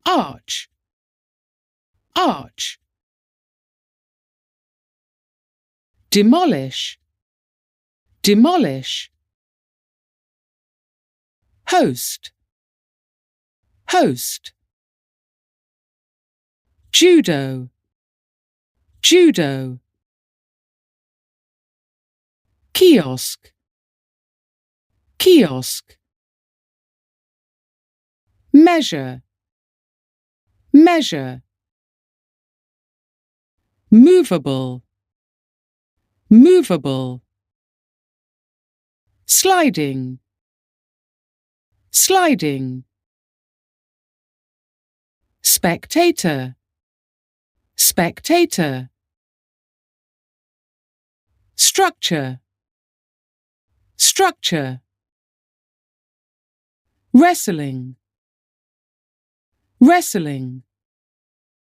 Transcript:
arch, arch. Demolish, demolish. Host, host. Judo, judo. Kiosk, kiosk. Measure, measure. Movable, movable. Sliding, sliding. Spectator, spectator. Structure, structure. Wrestling, wrestling.